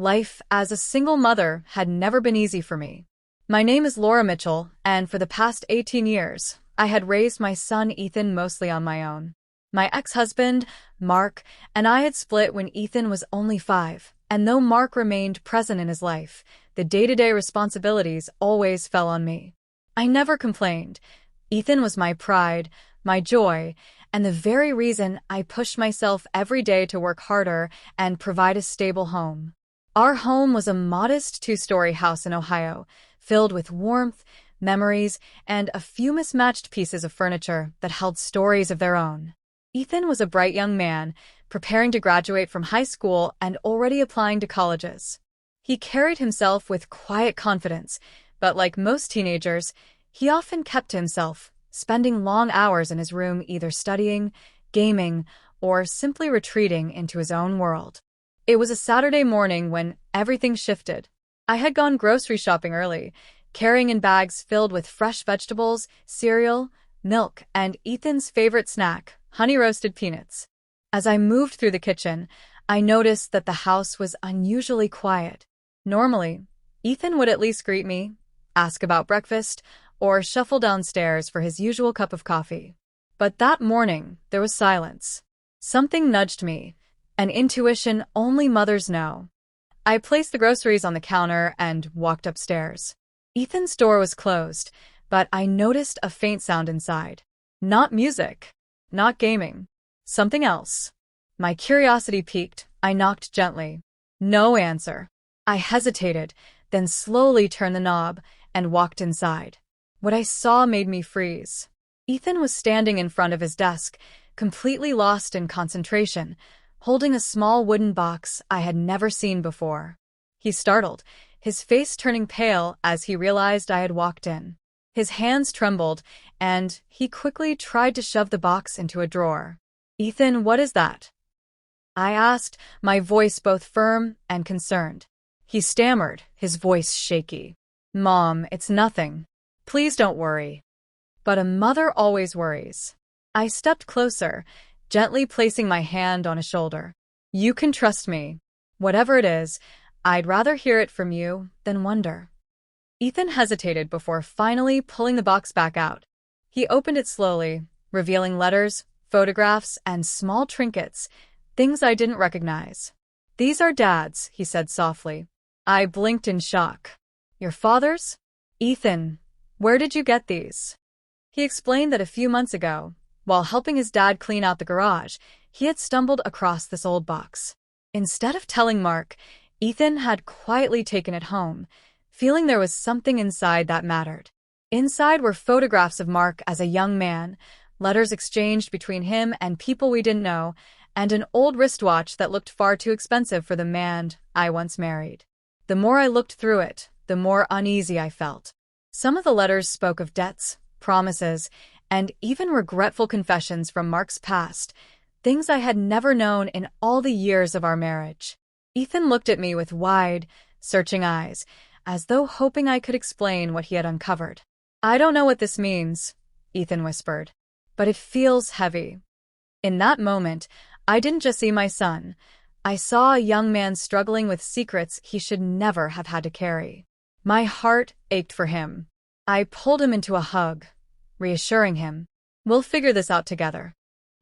Life as a single mother had never been easy for me. My name is Laura Mitchell, and for the past 18 years, I had raised my son Ethan mostly on my own. My ex-husband, Mark, and I had split when Ethan was only 5, and though Mark remained present in his life, the day-to-day responsibilities always fell on me. I never complained. Ethan was my pride, my joy, and the very reason I pushed myself every day to work harder and provide a stable home. Our home was a modest 2-story house in Ohio, filled with warmth, memories, and a few mismatched pieces of furniture that held stories of their own. Ethan was a bright young man, preparing to graduate from high school and already applying to colleges. He carried himself with quiet confidence, but like most teenagers, he often kept to himself, spending long hours in his room either studying, gaming, or simply retreating into his own world. It was a Saturday morning when everything shifted. I had gone grocery shopping early, carrying in bags filled with fresh vegetables, cereal, milk, and Ethan's favorite snack, honey-roasted peanuts. As I moved through the kitchen, I noticed that the house was unusually quiet. Normally, Ethan would at least greet me, ask about breakfast, or shuffle downstairs for his usual cup of coffee. But that morning, there was silence. Something nudged me, an intuition only mothers know. I placed the groceries on the counter and walked upstairs. Ethan's door was closed, but I noticed a faint sound inside. Not music, not gaming, something else. My curiosity piqued. I knocked gently. No answer. I hesitated, then slowly turned the knob and walked inside. What I saw made me freeze. Ethan was standing in front of his desk, completely lost in concentration, holding a small wooden box I had never seen before. He startled, his face turning pale as he realized I had walked in. His hands trembled, and he quickly tried to shove the box into a drawer. "Ethan, what is that?" I asked, my voice both firm and concerned. He stammered, his voice shaky. "Mom, it's nothing. Please don't worry." But a mother always worries. I stepped closer, gently placing my hand on his shoulder. "You can trust me. Whatever it is, I'd rather hear it from you than wonder." Ethan hesitated before finally pulling the box back out. He opened it slowly, revealing letters, photographs, and small trinkets, things I didn't recognize. "These are Dad's," he said softly. I blinked in shock. "Your father's?" "Ethan, where did you get these?" He explained that a few months ago, while helping his dad clean out the garage, he had stumbled across this old box. Instead of telling Mark, Ethan had quietly taken it home, feeling there was something inside that mattered. Inside were photographs of Mark as a young man, letters exchanged between him and people we didn't know, and an old wristwatch that looked far too expensive for the man I once married. The more I looked through it, the more uneasy I felt. Some of the letters spoke of debts, promises, and even regretful confessions from Mark's past, things I had never known in all the years of our marriage. Ethan looked at me with wide, searching eyes, as though hoping I could explain what he had uncovered. "I don't know what this means," Ethan whispered, "but it feels heavy." In that moment, I didn't just see my son. I saw a young man struggling with secrets he should never have had to carry. My heart ached for him. I pulled him into a hug, reassuring him, "We'll figure this out together."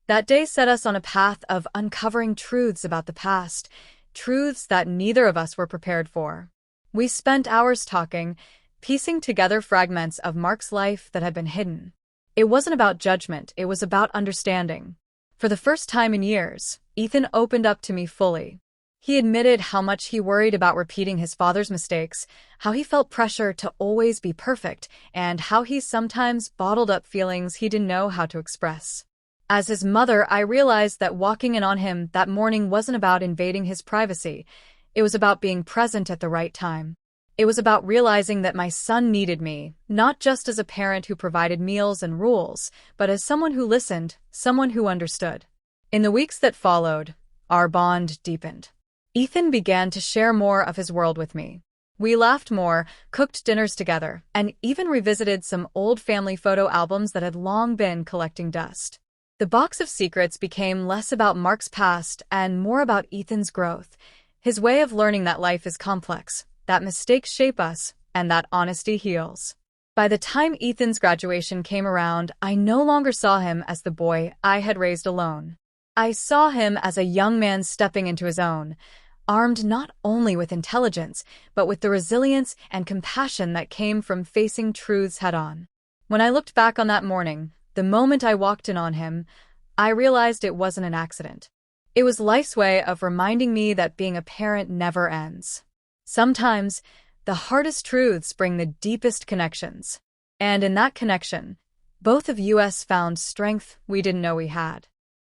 That day set us on a path of uncovering truths about the past, truths that neither of us were prepared for. We spent hours talking, piecing together fragments of Mark's life that had been hidden. It wasn't about judgment, it was about understanding. For the first time in years, Ethan opened up to me fully. He admitted how much he worried about repeating his father's mistakes, how he felt pressure to always be perfect, and how he sometimes bottled up feelings he didn't know how to express. As his mother, I realized that walking in on him that morning wasn't about invading his privacy. It was about being present at the right time. It was about realizing that my son needed me, not just as a parent who provided meals and rules, but as someone who listened, someone who understood. In the weeks that followed, our bond deepened. Ethan began to share more of his world with me. We laughed more, cooked dinners together, and even revisited some old family photo albums that had long been collecting dust. The box of secrets became less about Mark's past and more about Ethan's growth, His way of learning that life is complex, that mistakes shape us, and that honesty heals. By the time Ethan's graduation came around, I no longer saw him as the boy I had raised alone. I saw him as a young man stepping into his own, armed not only with intelligence, but with the resilience and compassion that came from facing truths head-on. When I looked back on that morning, the moment I walked in on him, I realized it wasn't an accident. It was life's way of reminding me that being a parent never ends. Sometimes, the hardest truths bring the deepest connections. And in that connection, both of us found strength we didn't know we had.